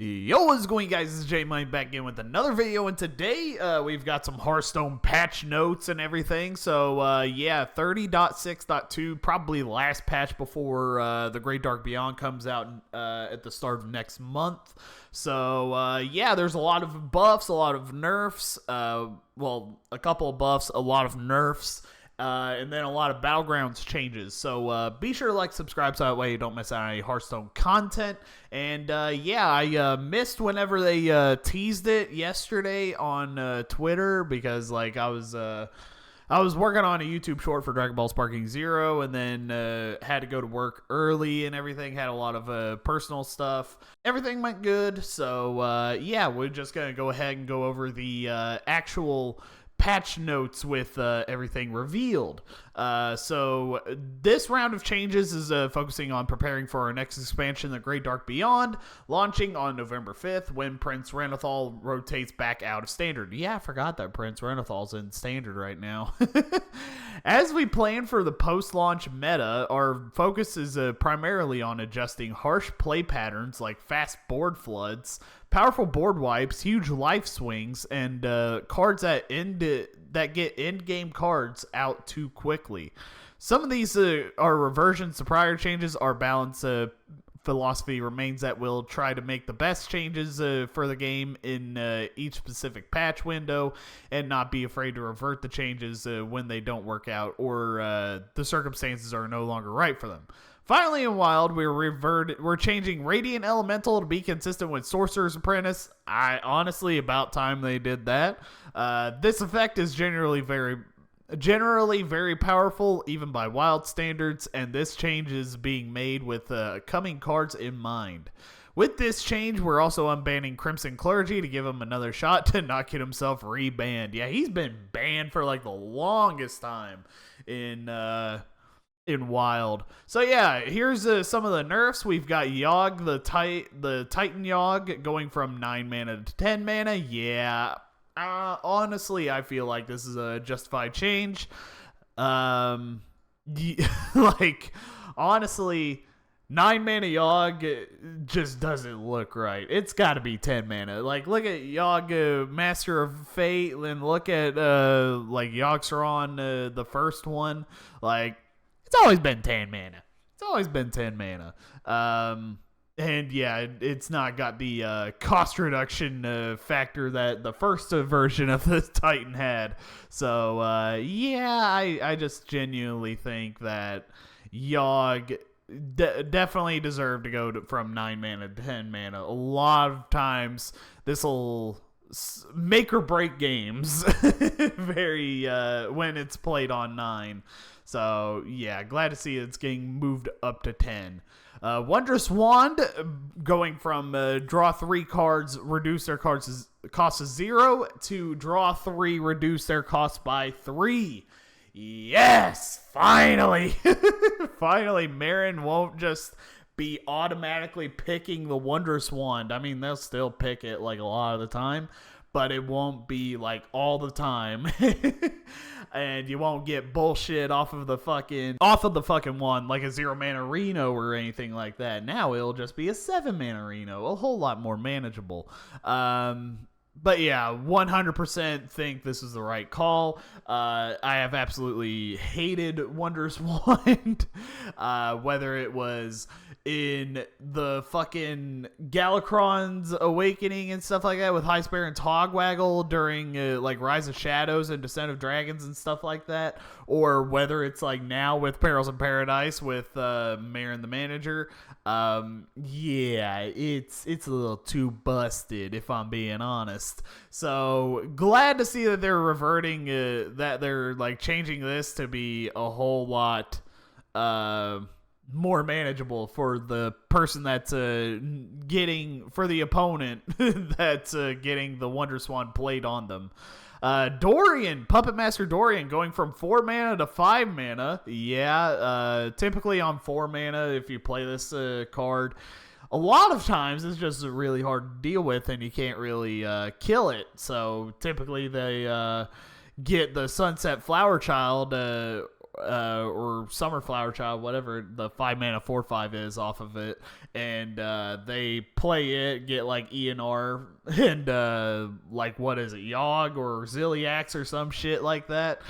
Yo, what's going, guys? This is jmoneyhs back in with another video, and today we've got some Hearthstone patch notes and everything. So yeah, 30.6.2, probably the last patch before the Great Dark Beyond comes out at the start of next month. So yeah, there's a lot of buffs, a lot of nerfs, well, a couple of buffs, a lot of nerfs, and then a lot of Battlegrounds changes. So be sure to like, subscribe, so that way you don't miss out on any Hearthstone content. And yeah, I missed whenever they teased it yesterday on Twitter, because like I was working on a YouTube short for Dragon Ball Sparking Zero, and then had to go to work early and everything. Had a lot of personal stuff. Everything went good. So yeah, we're just gonna go ahead and go over the actual patch notes with everything revealed. So this round of changes is focusing on preparing for our next expansion, the Great Dark Beyond, launching on November 5th when Prince Renathal rotates back out of Standard. Yeah, I forgot that Prince Renathal's in Standard right now. As we plan for the post-launch meta, our focus is primarily on adjusting harsh play patterns like fast board floods, powerful board wipes, huge life swings, and cards that get end-game cards out too quickly. Some of these are reversions to prior changes. Our balance philosophy remains that we'll try to make the best changes for the game in each specific patch window, and not be afraid to revert the changes when they don't work out or the circumstances are no longer right for them. Finally, in Wild, we're changing Radiant Elemental to be consistent with Sorcerer's Apprentice. Honestly, about time they did that. This effect is generally very powerful, even by Wild standards, and this change is being made with coming cards in mind. With this change, we're also unbanning Crimson Clergy to give him another shot to not get himself rebanned. Yeah, he's been banned for like the longest time in Wild. So yeah, here's some of the nerfs. We've got Yogg, the Titan Yogg, going from 9 mana to 10 mana. Yeah, honestly, I feel like this is a justified change. Like, honestly, 9 mana Yogg just doesn't look right. It's got to be 10 mana. Like, look at Yogg, Master of Fate, and look at like Yogg-Saron, the first one. Like, it's always been 10 mana. It's always been 10 mana. And yeah, it's not got the cost reduction factor that the first version of the Titan had. So yeah, I just genuinely think that Yogg definitely deserved to go from 9 mana to 10 mana. A lot of times this will make or break games very when it's played on 9. So yeah, glad to see it's getting moved up to 10. Wondrous Wand, going from draw 3 cards, reduce their cost to 0, to draw 3, reduce their cost by 3. Yes, finally. Finally, Marin won't just be automatically picking the Wondrous Wand. I mean, they'll still pick it like a lot of the time, but it won't be like all the time. And you won't get bullshit off of the fucking wand like a 0 mana Reno or anything like that. Now it'll just be a 7 mana Reno, a whole lot more manageable. But yeah, 100% think this is the right call. I have absolutely hated Wondrous Wand, whether it was in the fucking Galakron's Awakening and stuff like that with High Baron's Hogwaggle during like Rise of Shadows and Descent of Dragons and stuff like that, or whether it's like now with Perils in Paradise with Marin the Manager. Yeah, it's a little too busted, if I'm being honest. So glad to see that they're reverting, that they're like changing this to be a whole lot more manageable for the person that's getting, for the opponent that's getting the Wondrous Wand played on them. Dorian, Puppet Master Dorian, going from 4 mana to 5 mana. Yeah, typically on 4 mana, if you play this card, a lot of times it's just really hard to deal with and you can't really kill it. So typically they get the Sunset Flower Child or Summer Flower Child, whatever the 5-mana 4/5 is off of it, and they play it, get like ENR and like what is it, Yogg or Ziliax or some shit like that.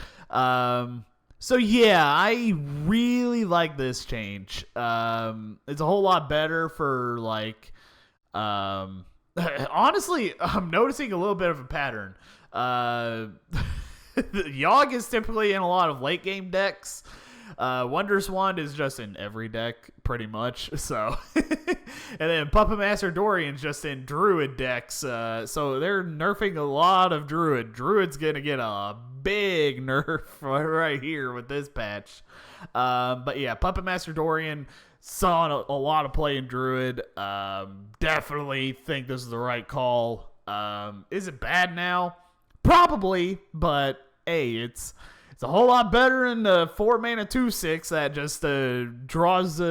So yeah, I really like this change. It's a whole lot better for like, honestly, I'm noticing a little bit of a pattern. Yogg is typically in a lot of late game decks. Wondrous Wand is just in every deck, pretty much. So, and then Puppet Master Dorian's just in Druid decks. So they're nerfing a lot of Druid. Druid's gonna get a big nerf right here with this patch. But yeah, Puppet Master Dorian saw a lot of play in Druid. Definitely think this is the right call. Is it bad now? Probably, but hey, it's a whole lot better than the 4-mana 2/6 that just draws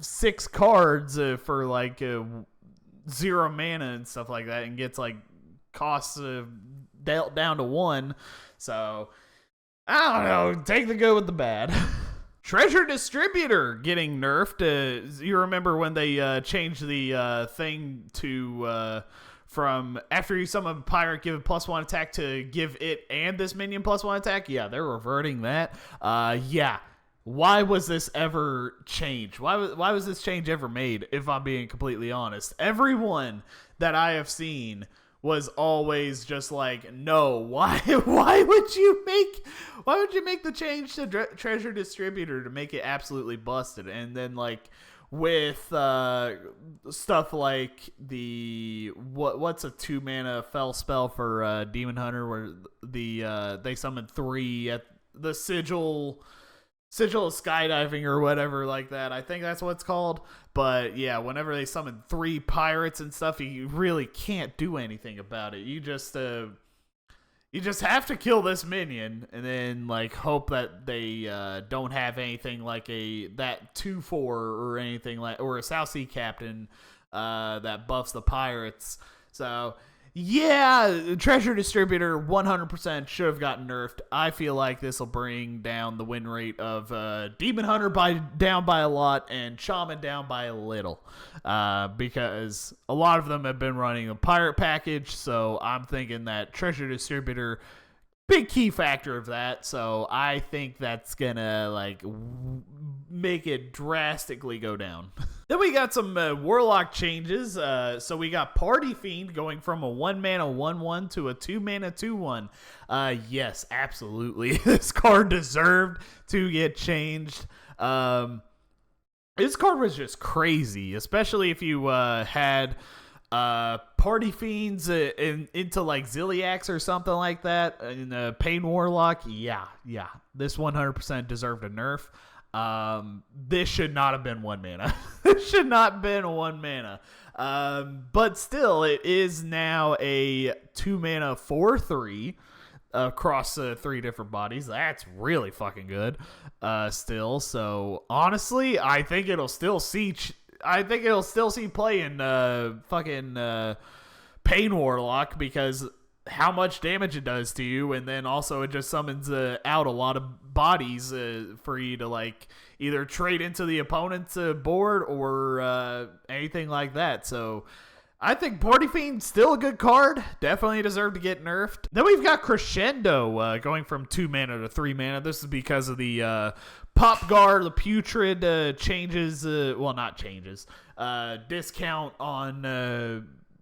6 cards for like 0 mana and stuff like that, and gets like costs dealt down to 1. So I don't know. Take the good with the bad. Treasure Distributor getting nerfed. You remember when they changed the thing to from after you summon a pirate, give it +1 attack to give it and this minion +1 attack? Yeah, they're reverting that. Yeah. Why was this ever changed? Why was this change ever made, if I'm being completely honest? Everyone that I have seen was always just like, no, why would you make the change to Treasure Distributor to make it absolutely busted? And then like with stuff like the what's a 2-mana fell spell for Demon Hunter, where they summon 3 at the sigil of skydiving or whatever like that. I think that's what it's called. But yeah, whenever they summon 3 pirates and stuff, you really can't do anything about it. You just have to kill this minion and then like hope that they don't have anything like that 2/4 or anything like, or a South Sea Captain that buffs the pirates. So yeah, Treasure Distributor 100% should have gotten nerfed. I feel like this will bring down the win rate of Demon Hunter down by a lot and Shaman down by a little, because a lot of them have been running a pirate package. So I'm thinking that Treasure Distributor, big key factor of that. So I think that's gonna like make it drastically go down. Then we got some Warlock changes. So we got Party Fiend going from a 1-mana 1/1 to a 2-mana 2/1. Yes, absolutely. This card deserved to get changed. This card was just crazy, especially if you had Party Fiends into like Ziliax or something like that in Pain Warlock. Yeah, this 100% deserved a nerf. This should not have been 1 mana. This should not have been 1 mana. But still, it is now a 2-mana 4/3 across 3 different bodies. That's really fucking good. Still, so honestly, I think it'll still see play in fucking Pain Warlock, because how much damage it does to you, and then also it just summons out a lot of bodies for you to like either trade into the opponent's board or anything like that. So I think Party Fiend's still a good card. Definitely deserved to get nerfed. Then we've got Crescendo going from 2 mana to 3 mana. This is because of the Popgar, the Putrid changes. Well, not changes. Discount on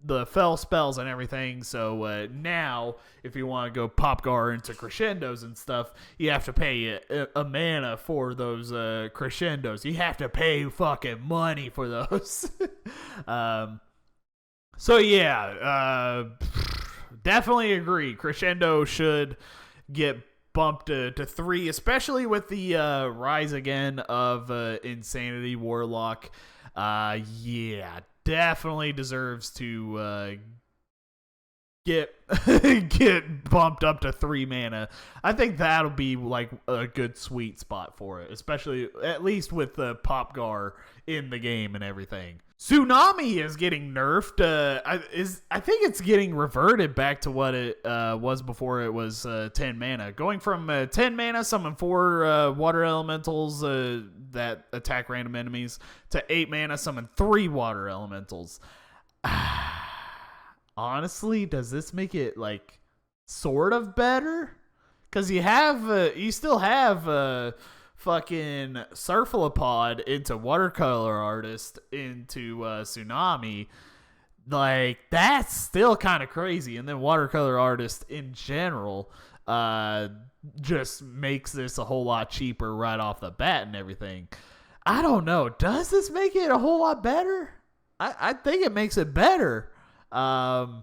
the fell spells and everything. So now, if you want to go Popgar into Crescendos and stuff, you have to pay a mana for those Crescendos. You have to pay fucking money for those. So yeah, definitely agree. Crescendo should get bumped to 3, especially with the rise again of Insanity Warlock. Yeah, definitely deserves to get bumped up to 3 mana. I think that'll be like a good sweet spot for it, especially at least with the Popgar in the game and everything. Tsunami is getting nerfed. I think it's getting reverted back to what it was before it was 10 mana. Going from 10 mana, summon 4 water elementals that attack random enemies, to 8 mana, summon 3 water elementals. Honestly, does this make it like sort of better? Because you still have fucking Surfalapod into Watercolor Artist into Tsunami. Like, that's still kind of crazy. And then Watercolor Artist in general just makes this a whole lot cheaper right off the bat and everything. I don't know. Does this make it a whole lot better? I think it makes it better. I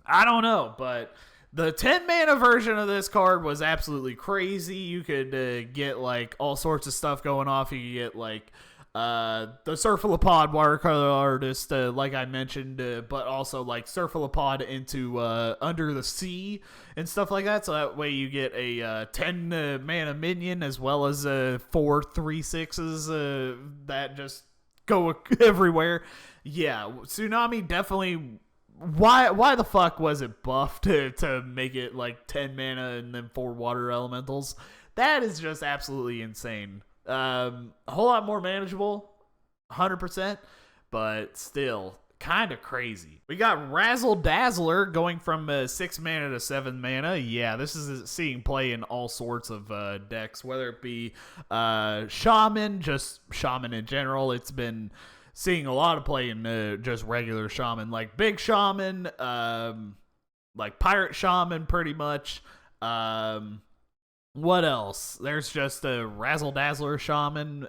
don't know, but the 10 mana version of this card was absolutely crazy. You could get like all sorts of stuff going off. You could get like the Surfalapod Watercolor Artist, like I mentioned, but also like Surfalapod into Under the Sea and stuff like that. So that way you get a 10 mana minion as well as 4 3/6s that just go everywhere. Yeah, Tsunami definitely. Why the fuck was it buffed to make it like 10 mana and then 4 water elementals? That is just absolutely insane. A whole lot more manageable, 100%, but still kind of crazy. We got Razzle Dazzler going from 6 mana to 7 mana. Yeah, this is seeing play in all sorts of decks, whether it be Shaman, just Shaman in general. It's been seeing a lot of play in just regular Shaman, like Big Shaman, like Pirate Shaman, pretty much. What else? There's just a Razzle Dazzler Shaman,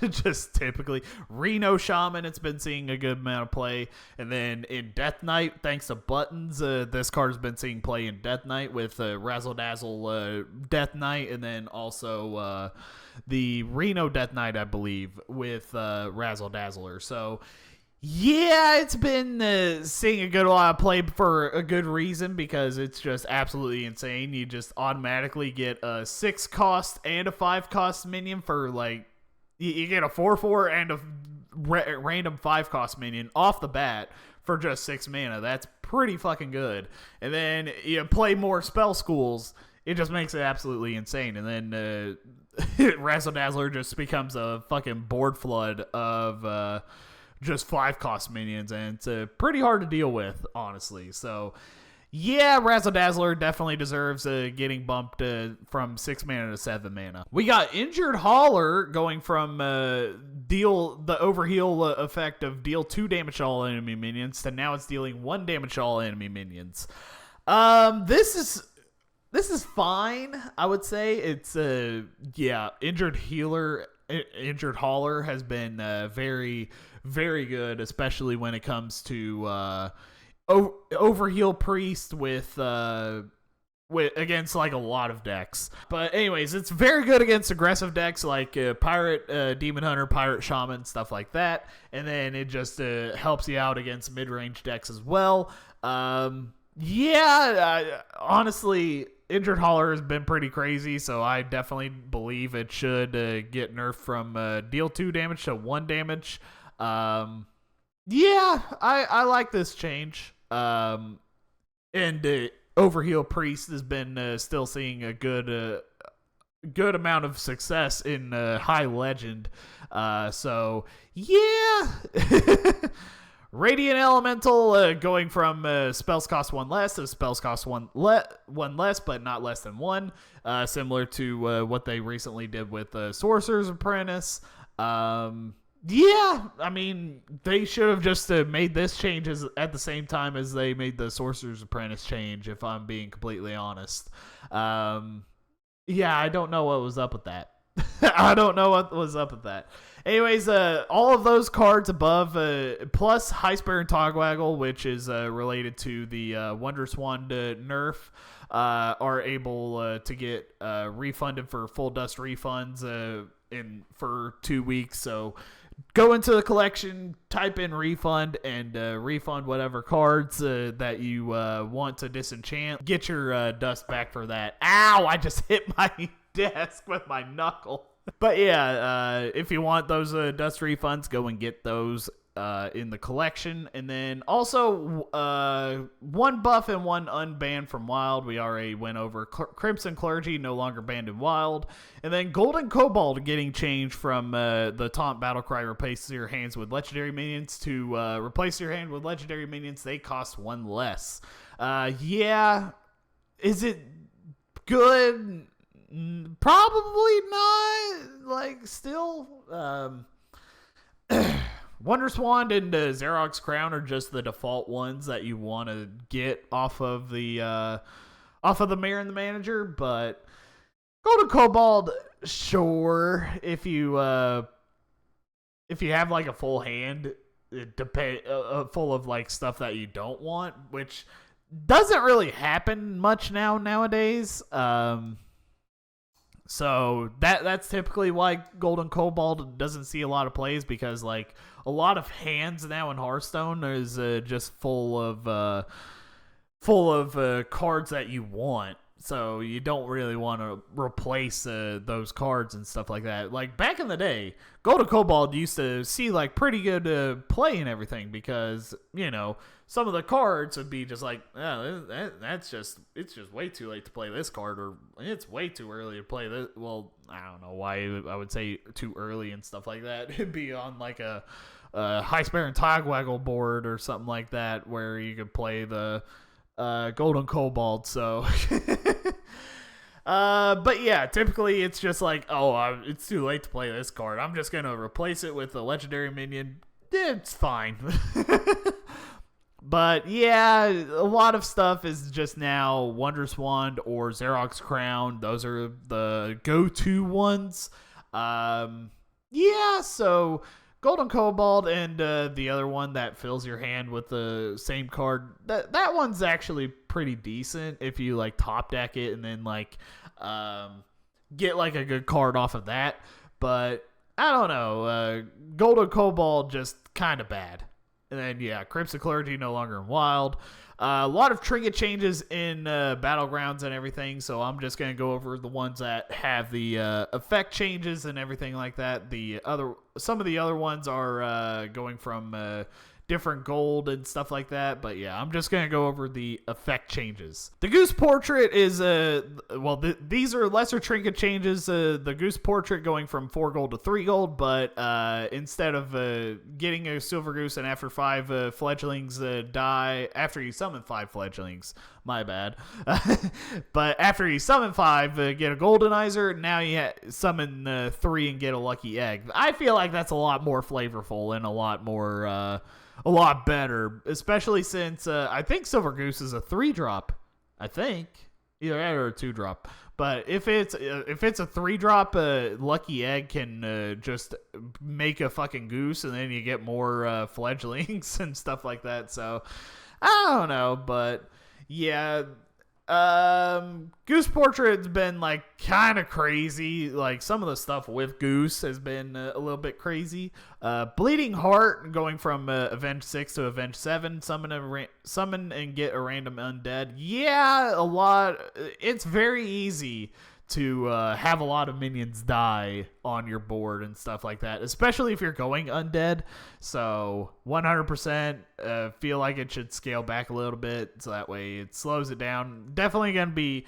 just typically. Reno Shaman, it's been seeing a good amount of play. And then in Death Knight, thanks to buttons, this card's been seeing play in Death Knight with Razzle Dazzle Death Knight, and then also the Reno Death Knight, I believe, with Razzle Dazzler. So, yeah, it's been seeing a good lot of play for a good reason, because it's just absolutely insane. You just automatically get a 6 cost and a 5 cost minion for, like, you get a 4/4 and a random 5 cost minion off the bat for just 6 mana. That's pretty fucking good. And then you play more spell schools. It just makes it absolutely insane. And then Razzle Dazzler just becomes a fucking board flood of just 5 cost minions, and it's pretty hard to deal with, honestly. So, yeah, Razzle Dazzler definitely deserves getting bumped from 6 mana to 7 mana. We got Injured Hauler going from deal the overheal effect of deal 2 damage to all enemy minions to now it's dealing 1 damage to all enemy minions. This is fine, I would say. It's Injured Hauler has been very, very good, especially when it comes to overheal priest with against like a lot of decks. But anyways, it's very good against aggressive decks like Pirate, Demon Hunter, Pirate Shaman, stuff like that. And then it just helps you out against mid-range decks as well. Honestly, Injured Hauler has been pretty crazy, so I definitely believe it should get nerfed from deal 2 damage to 1 damage. I like this change. And Overheal Priest has been still seeing a good amount of success in High Legend. So, yeah. Radiant Elemental going from spells cost 1 less to spells cost 1 less, but not less than 1. Similar to what they recently did with Sorcerer's Apprentice. I mean, they should have just made this change at the same time as they made the Sorcerer's Apprentice change, if I'm being completely honest. I don't know what was up with that. Anyways, all of those cards above, plus Heisper and Togwaggle, which is related to the Wondrous Wand nerf, are able to get refunded for full dust refunds for 2 weeks. So go into the collection, type in refund, and refund whatever cards that you want to disenchant. Get your dust back for that. Ow! I just hit my desk with my knuckle. But yeah, if you want those dust refunds, go and get those. in the collection. And then also one buff and one unbanned from Wild. We already went over Crimson Clergy, no longer banned in Wild. And then Golden Cobalt getting changed from the Taunt Battlecry replace your hands with legendary minions to replace your hand with legendary minions. They cost one less. Yeah. Is it good? Probably not. Like, still, Wondrous Wand and Xerox Crown are just the default ones that you want to get off of the Mayor and the Manager. But Golden Cobalt, sure, if you have like a full hand, full of like stuff that you don't want, which doesn't really happen much nowadays. So that's typically why Golden Cobalt doesn't see a lot of plays, because like a lot of hands now in Hearthstone is just full of cards that you want. So you don't really want to replace those cards and stuff like that. Like back in the day, Golden Cobalt used to see like pretty good play and everything, because some of the cards would be just like, it's just way too late to play this card, or it's way too early to play this. Well, I don't know why I would say too early and stuff like that. It'd be on like a High Spare and Togwaggle board or something like that, where you could play the Golden Cobalt. So but yeah, typically it's just like, it's too late to play this card, I'm just gonna replace it with a legendary minion. It's fine. But yeah, a lot of stuff is just now Wondrous Wand or Xerox Crown. Those are the go-to ones. Yeah, so Golden Cobalt and the other one that fills your hand with the same card, that one's actually pretty decent if you like top deck it and then like get like a good card off of that. But I don't know, Golden Cobalt just kind of bad. And then yeah, Crimson Clergy no longer in Wild. A lot of trinket changes in Battlegrounds and everything, so I'm just going to go over the ones that have the effect changes and everything like that. Some of the other ones are going from different gold and stuff like that, but yeah, I'm just going to go over the effect changes. The Goose Portrait is, these are lesser trinket changes. The Goose Portrait going from 4 gold to 3 gold, but instead of getting a Silver Goose and after 5 fledglings die, after you summon 5 fledglings, my bad. But after you summon 5, get a Goldenizer, now you summon 3 and get a Lucky Egg. I feel like that's a lot more flavorful and a lot better, especially since I think Silver Goose is a 3-drop. I think either that or a 2-drop. But if it's a 3-drop, Lucky Egg can just make a fucking goose, and then you get more fledglings and stuff like that. So I don't know, but yeah. Goose Portrait's been like kind of crazy. Like some of the stuff with Goose has been a little bit crazy. Bleeding Heart going from Avenge 6 to Avenge 7, summon and get a random undead. Yeah, a lot. It's very easy to have a lot of minions die on your board and stuff like that, especially if you're going undead. So 100% feel like it should scale back a little bit, so that way it slows it down. Definitely going to be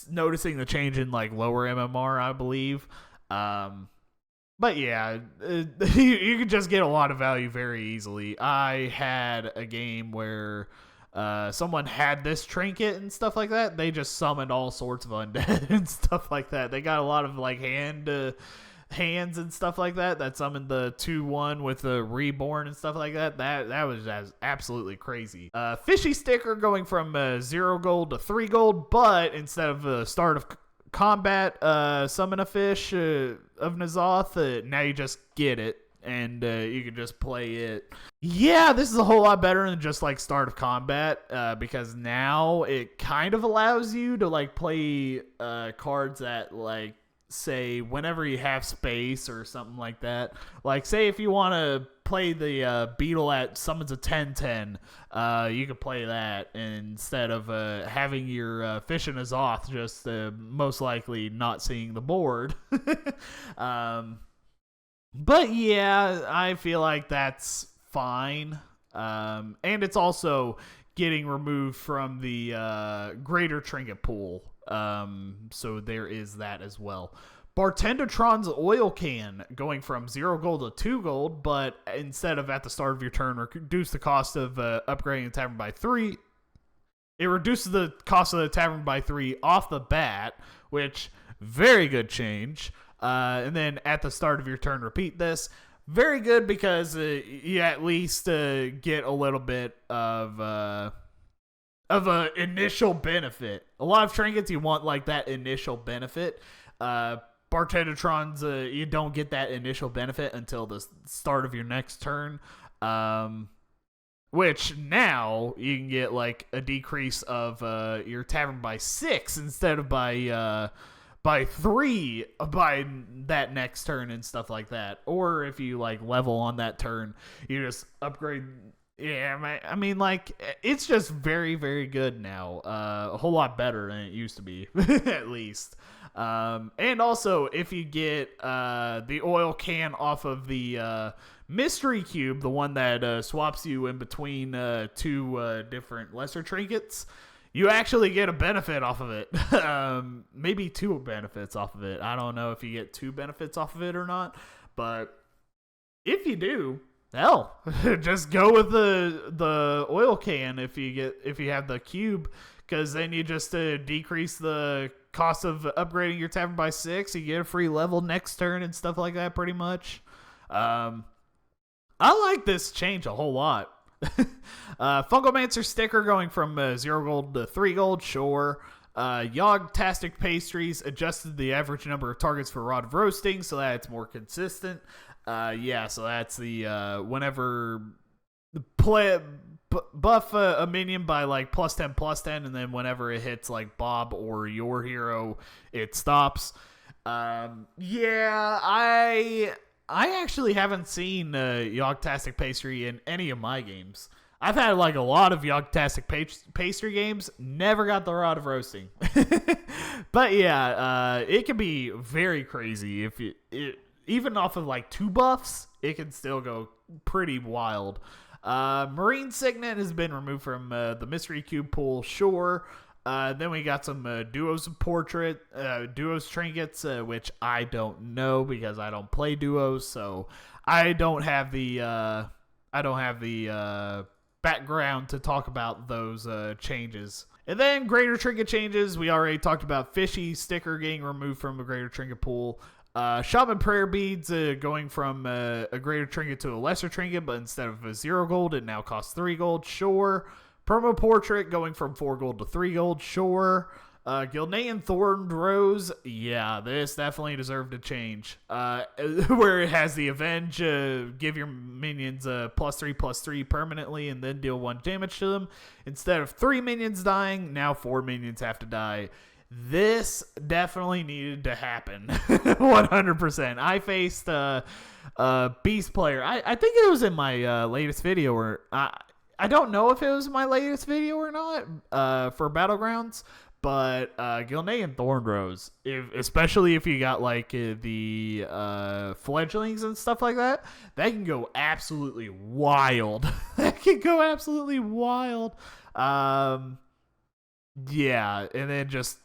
noticing the change in like lower MMR, I believe. But yeah, you can just get a lot of value very easily. I had a game where someone had this trinket and stuff like that. They just summoned all sorts of undead and stuff like that. They got a lot of like hands and stuff like that summoned the 2/1 with the reborn and stuff like that. That was absolutely crazy. Fishy Sticker going from 0 gold to 3 gold, but instead of start of combat summon a fish of N'Zoth, now you just get it. And you can just play it. Yeah, this is a whole lot better than just like start of combat, because now it kind of allows you to like play cards that like say whenever you have space or something like that. Like say if you want to play the beetle at summons a 10/10, you could play that instead of having your fish in a Zoth just most likely not seeing the board. But yeah, I feel like that's fine. And it's also getting removed from the greater trinket pool. So there is that as well. Bartendertron's oil can going from 0 gold to 2 gold, but instead of at the start of your turn, reduce the cost of upgrading the tavern by 3. It reduces the cost of the tavern by 3 off the bat, which, very good change. And then at the start of your turn, repeat this. Very good because you at least get a little bit of an initial benefit. A lot of trinkets, you want like that initial benefit. Bartendertrons, you don't get that initial benefit until the start of your next turn. Which now you can get like a decrease of your tavern by 6 instead of by 3 by that next turn and stuff like that. Or if you like level on that turn, you just upgrade. Yeah, I mean, like, it's just very, very good now. A whole lot better than it used to be, at least. And also, if you get the oil can off of the mystery cube, the one that swaps you in between 2 different lesser trinkets, you actually get a benefit off of it. Maybe 2 benefits off of it. I don't know if you get 2 benefits off of it or not, but if you do, hell, just go with the oil can if you have the cube, because then you just decrease the cost of upgrading your tavern by 6. You get a free level next turn and stuff like that, pretty much. I like this change a whole lot. Fungomancer sticker going from 0 gold to 3 gold, sure. Yogg-tastic pastries adjusted the average number of targets for Rod of Roasting so that it's more consistent. So that's the whenever the play buff a minion by like +10, and then whenever it hits like Bob or your hero, it stops. I actually haven't seen Yogg-tastic pastry in any of my games. I've had like a lot of Yogg-tastic pastry games, never got the Rod of Roasting. But yeah, it can be very crazy if even off of like 2 buffs, it can still go pretty wild. Marine Signet has been removed from the Mystery Cube pool, sure. Then we got some duos trinkets, which I don't know because I don't play duos, so I don't have the background to talk about those changes. And then greater trinket changes. We already talked about Fishy sticker getting removed from a greater trinket pool. Shaman prayer beads going from a greater trinket to a lesser trinket, but instead of 0 gold, it now costs 3 gold, sure. Perma Portrait going from 4 gold to 3 gold, sure. Gilnean Thorned Rose, yeah, this definitely deserved a change. Where it has the Avenge, give your minions +3/+3 permanently and then deal 1 damage to them. Instead of 3 minions dying, now 4 minions have to die. This definitely needed to happen. 100%. I faced Beast Player. I think it was in my latest video, or I don't know if it was my latest video or not for Battlegrounds, but Gilnean Thornrose, especially if you got like the fledglings and stuff like that, that can go absolutely wild. That can go absolutely wild. Yeah, and then just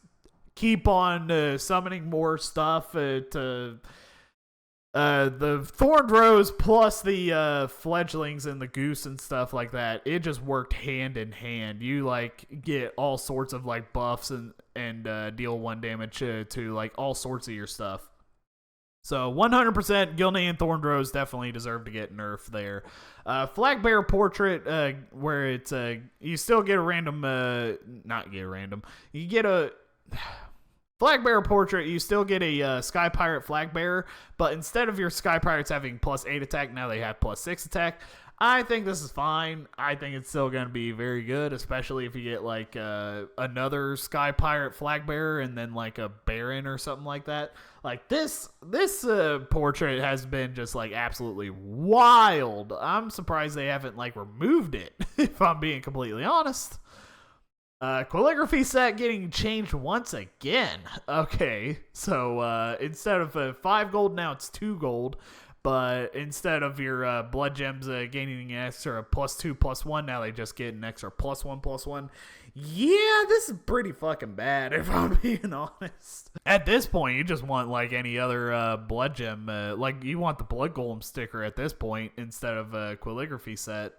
keep on summoning more stuff to the Thorned Rose plus the fledglings and the goose and stuff like that. It just worked hand in hand. You like get all sorts of like buffs and deal 1 damage to like all sorts of your stuff. So 100% Gilnean Thorned Rose definitely deserved to get nerfed there. Flag Bearer Portrait, where it's you still get a random, you get a Flag Bearer Portrait, you still get a Sky Pirate Flag Bearer, but instead of your Sky Pirates having +8 attack, now they have +6 attack. I think this is fine. I think it's still going to be very good, especially if you get like another Sky Pirate Flag Bearer and then like a Baron or something like that. Like this portrait has been just like absolutely wild. I'm surprised they haven't like removed it, if I'm being completely honest. Calligraphy set getting changed once again. Okay, so instead of 5 gold, now it's 2 gold. But instead of your blood gems gaining an extra +2/+1, now they just get an extra +1/+1. Yeah, this is pretty fucking bad, if I'm being honest. At this point, you just want like any other blood gem. Like you want the blood golem sticker at this point instead of a calligraphy set.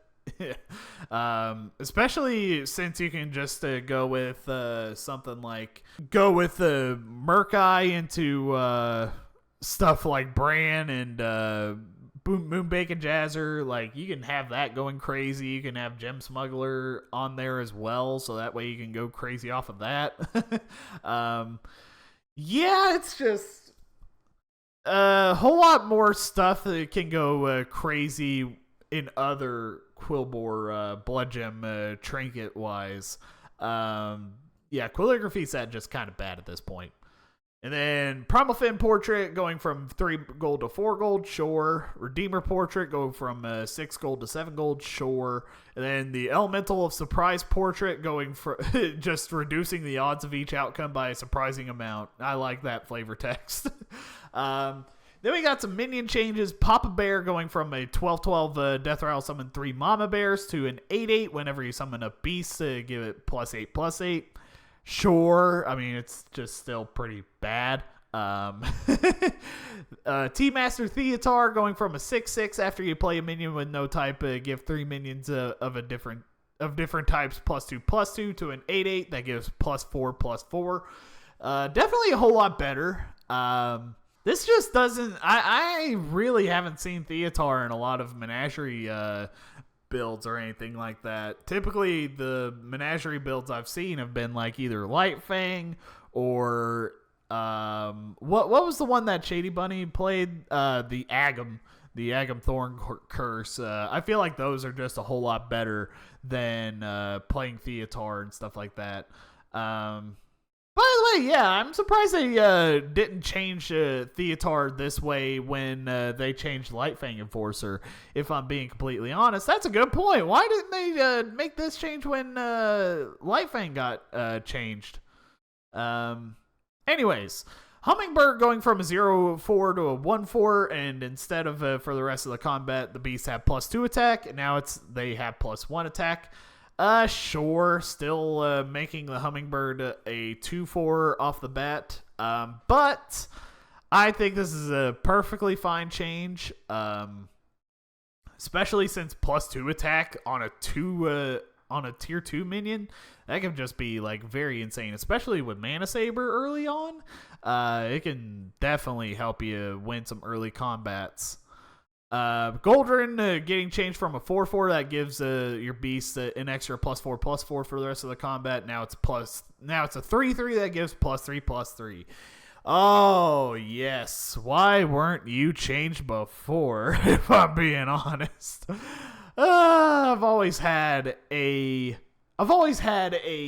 Especially since you can just go with something like the Murkai into stuff like Bran and Moonbake and Jazzer. Like you can have that going crazy. You can have Gem Smuggler on there as well, so that way you can go crazy off of that. Yeah, it's just a whole lot more stuff that can go crazy in other Quilboar blood gem trinket wise. Yeah, calligraphy set just kind of bad at this point. And then Primal Fin Portrait going from 3 gold to 4 gold, sure. Redeemer Portrait going from 6 gold to 7 gold, sure. And then the Elemental of Surprise Portrait going for just reducing the odds of each outcome by a surprising amount. I like that flavor text. Then we got some minion changes. Papa Bear going from a 12/12 Death Rattle summon 3 Mama Bears to an 8/8 whenever you summon a beast to give it +8/+8. Sure, I mean, it's just still pretty bad. T-Master Theatar going from a 6/6 after you play a minion with no type, give 3 minions of different types +2/+2 to an 8/8 that gives +4/+4. Definitely a whole lot better. This just doesn't... I really haven't seen Theatar in a lot of Menagerie builds or anything like that. Typically, the Menagerie builds I've seen have been like either Light Fang or... what was the one that Shady Bunny played? The Agam Thorn Curse. I feel like those are just a whole lot better than playing Theatar and stuff like that. By the way, yeah, I'm surprised they didn't change Theatar this way when they changed Lightfang Enforcer, if I'm being completely honest. That's a good point. Why didn't they make this change when Lightfang got changed? Anyways, Hummingbird going from a 0/4 to a 1/4, and instead of for the rest of the combat, the beasts have +2 attack, and now they have +1 attack. Sure, still making the Hummingbird a 2/4 off the bat, but I think this is a perfectly fine change, especially since +2 attack on a tier 2 minion. That can just be like very insane, especially with Mana Saber early on. It can definitely help you win some early combats. Goldrin getting changed from a 4/4 that gives your beast an extra +4/+4 for the rest of the combat. Now it's a 3/3 that gives +3/+3. Oh yes, why weren't you changed before? If I'm being honest, I've always had a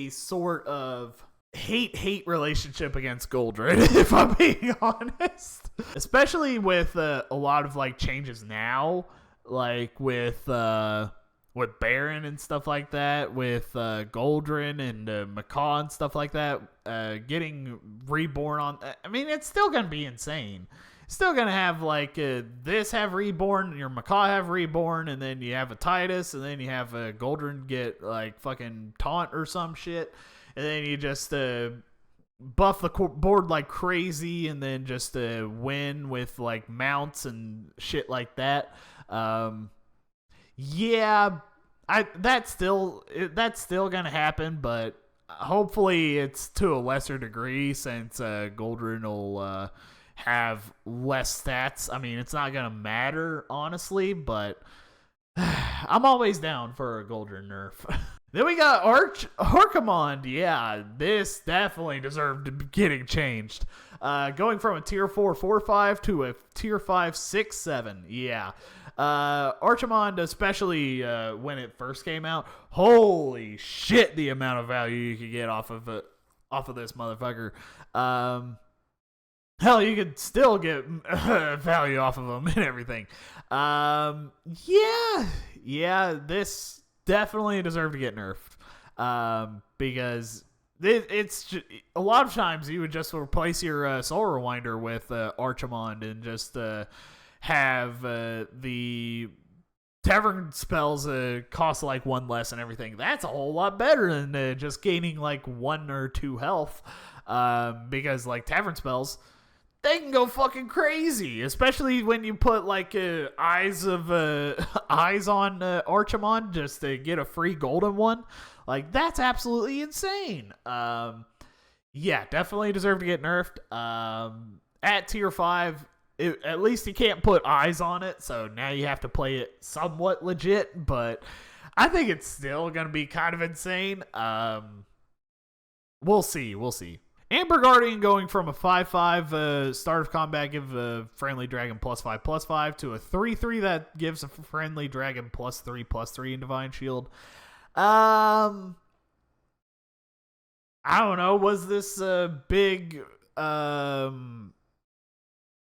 sort of hate relationship against Goldrin, if I'm being honest. Especially with a lot of like changes now, like with Baron and stuff like that, with Goldrin and Macaw and stuff like that, getting reborn on. I mean, it's still gonna be insane. It's still gonna have like this have reborn, your Macaw have reborn, and then you have a Titus, and then you have a Goldrin get like fucking taunt or some shit. And then you just buff the board like crazy, and then just win with like mounts and shit like that. Yeah, that's still gonna happen, but hopefully it's to a lesser degree since Goldrin will have less stats. I mean, it's not gonna matter honestly, but I'm always down for a Goldrin nerf. Then we got Archimond. Yeah, this definitely deserved getting changed. Going from a tier 4/4/5 to a tier 5/6/7. Yeah. Archimond, especially when it first came out, holy shit, the amount of value you could get off of this motherfucker. Hell, you could still get value off of them and everything. Yeah, this definitely deserve to get nerfed, because it's just, a lot of times you would just replace your Soul Rewinder with Archimond and just have the tavern spells cost like 1 less and everything. That's a whole lot better than just gaining like 1 or 2 health. Because like tavern spells, they can go fucking crazy, especially when you put like eyes on Archimon just to get a free golden one. Like that's absolutely insane. Yeah, definitely deserve to get nerfed. At tier 5, at least you can't put eyes on it, so now you have to play it somewhat legit, but I think it's still going to be kind of insane. We'll see. Amber Guardian going from a 5/5 start of combat, give a friendly dragon +5/+5 to a 3/3 that gives a friendly dragon +3/+3 in Divine Shield. I don't know. Was this a big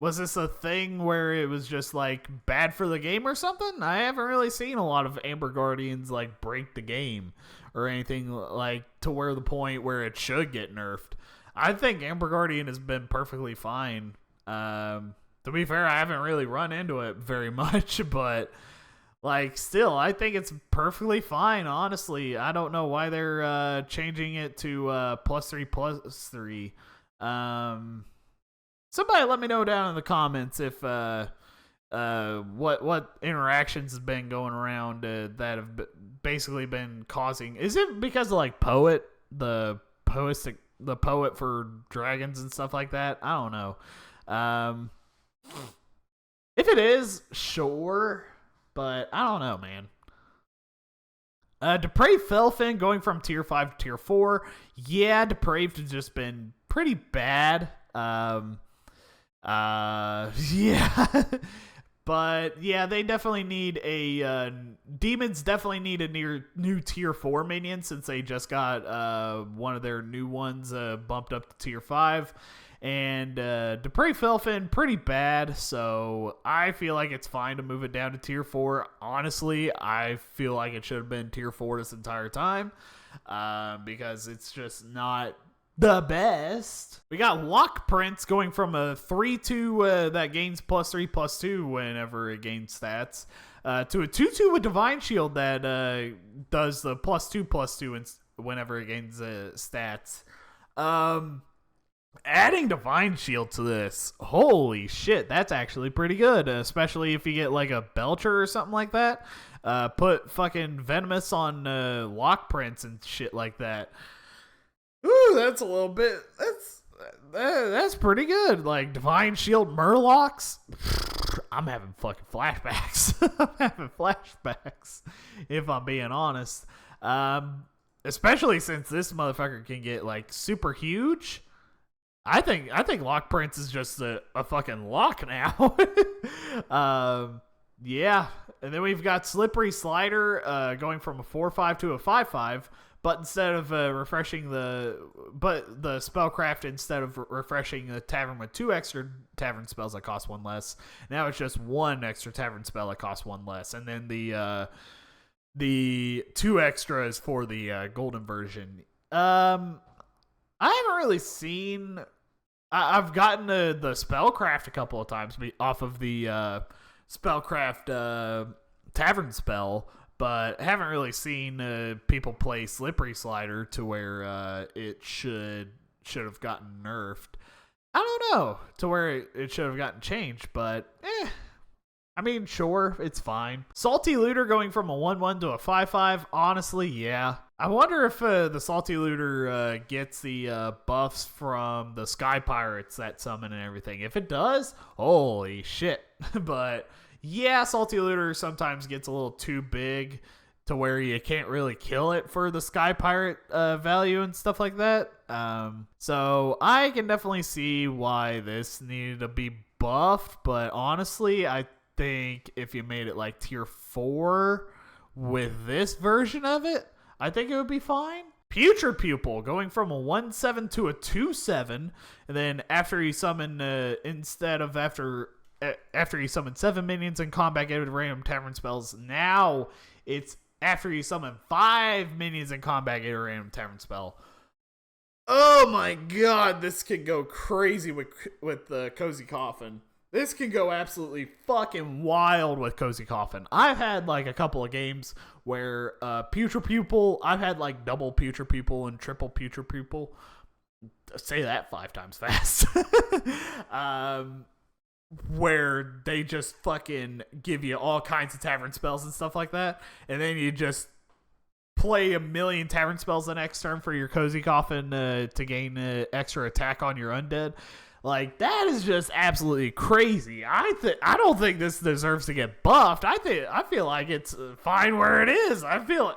was this a thing where it was just like bad for the game or something? I haven't really seen a lot of Amber Guardians like break the game or anything like to where the point where it should get nerfed. I think Amber Guardian has been perfectly fine. To be fair, I haven't really run into it very much, but like still, I think it's perfectly fine, honestly. I don't know why they're changing it to +3/+3. Somebody let me know down in the comments if what interactions has been going around that have basically been causing. Is it because of like the poet for dragons and stuff like that? I don't know. If it is, sure, but I don't know, man. Depraved Felfin going from tier 5 to tier 4. Yeah, Depraved has just been pretty bad. Yeah. But yeah, they definitely need a demons definitely need a new tier 4 minion, since they just got one of their new ones bumped up to tier 5. And Depraved Felfin pretty bad, so I feel like it's fine to move it down to tier 4. Honestly, I feel like it should have been tier 4 this entire time, because it's just not the best. We got Lock Prince going from a 3/2 that gains +3/+2 whenever it gains stats, to a 2/2 with Divine Shield that does the +2/+2 whenever it gains stats. Adding Divine Shield to this, holy shit, that's actually pretty good, especially if you get like a Belcher or something like that. Put fucking Venomous on Lock Prince and shit like that. Ooh, that's a little bit. That's pretty good. Like Divine Shield Murlocs. I'm having fucking flashbacks. I'm having flashbacks, if I'm being honest. Especially since this motherfucker can get like super huge. I think Lock Prince is just a fucking lock now. Yeah, and then we've got Slippery Slider going from a 4/5 to a 5/5. But instead of refreshing the spellcraft, instead of refreshing the tavern with 2 extra tavern spells that cost 1 less, now it's just 1 extra tavern spell that costs 1 less, and then the 2 extras for the golden version. I haven't really seen. I've gotten the spellcraft a couple of times off of the spellcraft tavern spell. But haven't really seen people play Slippery Slider to where it should have gotten nerfed. I don't know to where it should have gotten changed, but I mean, sure, it's fine. Salty Looter going from a 1/1 to a 5/5. Honestly, yeah. I wonder if the Salty Looter gets the buffs from the Sky Pirates that summon and everything. If it does, holy shit. But yeah, Salty Looter sometimes gets a little too big to where you can't really kill it for the Sky Pirate value and stuff like that. So I can definitely see why this needed to be buffed, but honestly, I think if you made it like tier 4 with this version of it, I think it would be fine. Putrid Pupil going from a 1/7 to a 2/7, and then after you summon after you summon 7 minions in combat, get random tavern spells. Now it's after you summon 5 minions in combat, get a random tavern spell. Oh my god, this could go crazy with the Cozy Coffin. This can go absolutely fucking wild with Cozy Coffin. I've had like a couple of games where Putrid Pupil, I've had like double Putrid Pupil and triple Putrid Pupil. Say that 5 times fast. Where they just fucking give you all kinds of tavern spells and stuff like that. And then you just play a million tavern spells the next turn for your Cozy Coffin to gain extra attack on your undead. Like, that is just absolutely crazy. I don't think this deserves to get buffed. I feel like it's fine where it is. I feel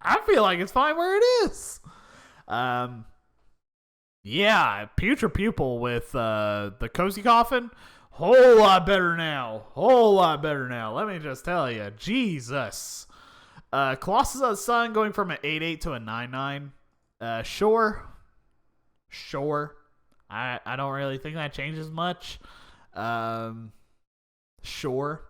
like it's fine where it is. Yeah, Putrid Pupil with the Cozy Coffin, whole lot better now. Let me just tell you, Jesus. Colossus of the Sun going from an 8/8 to a 9/9. Sure. I don't really think that changes much. Sure.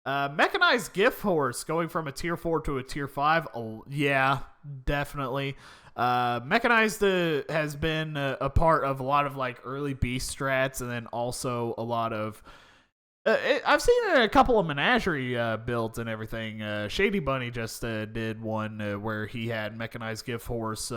Mechanized Gift Horse going from a tier 4 to a tier 5. Yeah, definitely. Mechanized has been a part of a lot of like early beast strats, and then also a lot of I've seen it in a couple of menagerie builds and everything. Shady Bunny just did one where he had Mechanized Gift Horse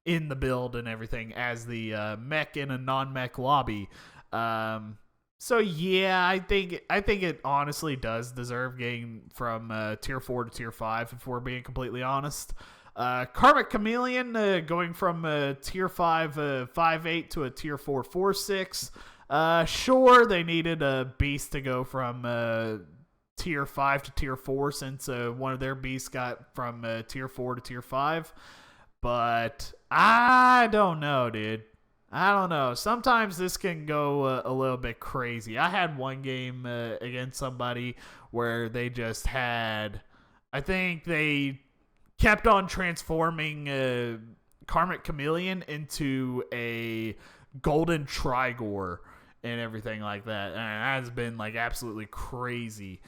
in the build and everything as the mech in a non-mech lobby. So yeah, I think it honestly does deserve getting from tier 4 to tier 5 if we're being completely honest. Karmic Chameleon going from tier 5 5/8 to a tier 4 4/6. Sure, they needed a beast to go from tier 5 to tier 4 since one of their beasts got from tier 4 to tier 5. But I don't know, dude. I don't know. Sometimes this can go a little bit crazy. I had one game against somebody where they just had, I think they kept on transforming Karmic Chameleon into a golden Trigor and everything like that. And that has been like absolutely crazy.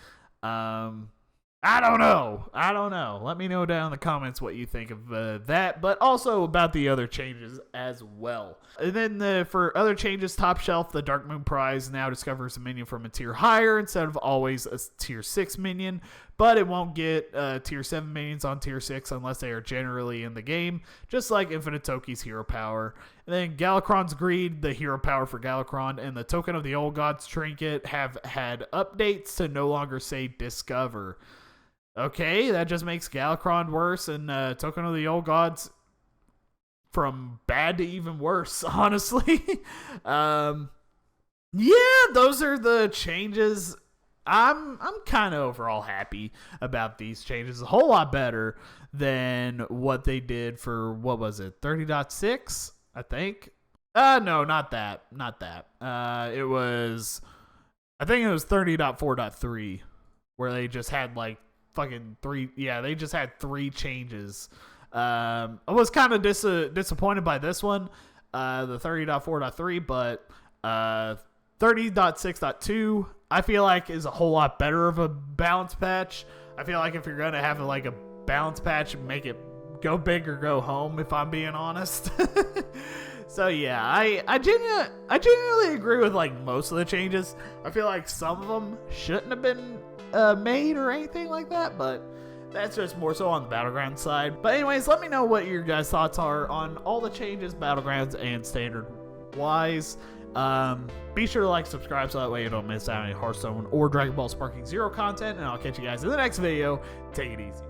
I don't know. Let me know down in the comments what you think of that, but also about the other changes as well. And then for other changes, Top Shelf, the Dark Moon Prize now discovers a minion from a tier higher instead of always a tier 6 minion, but it won't get tier 7 minions on tier 6 unless they are generally in the game, just like Infinite Toki's Hero Power. And then Galakron's Greed, the Hero Power for Galakron, and the Token of the Old Gods Trinket have had updates to no longer say Discover. Okay, that just makes Galakron worse and Token of the Old Gods from bad to even worse, honestly. Yeah, those are the changes. I'm kind of overall happy about these changes. A whole lot better than what they did for, what was it, 30.6, I think? No, not that. It was, I think it was 30.4.3, where they just had like fucking 3, yeah, they just had 3 changes. I was kind of disappointed by this one, the 30.4.3, but 30.6.2 I feel like is a whole lot better of a balance patch. I feel like if you're gonna have like a balance patch, make it go big or go home, if I'm being honest. So yeah, I genuinely agree with like most of the changes. I feel like some of them shouldn't have been made or anything like that, but that's just more so on the Battleground side. But anyways, let me know what your guys' thoughts are on all the changes, Battlegrounds and Standard wise. Be sure to like, subscribe, so that way you don't miss out on any Hearthstone or Dragon Ball Sparking Zero content, and I'll catch you guys in the next video. Take it easy.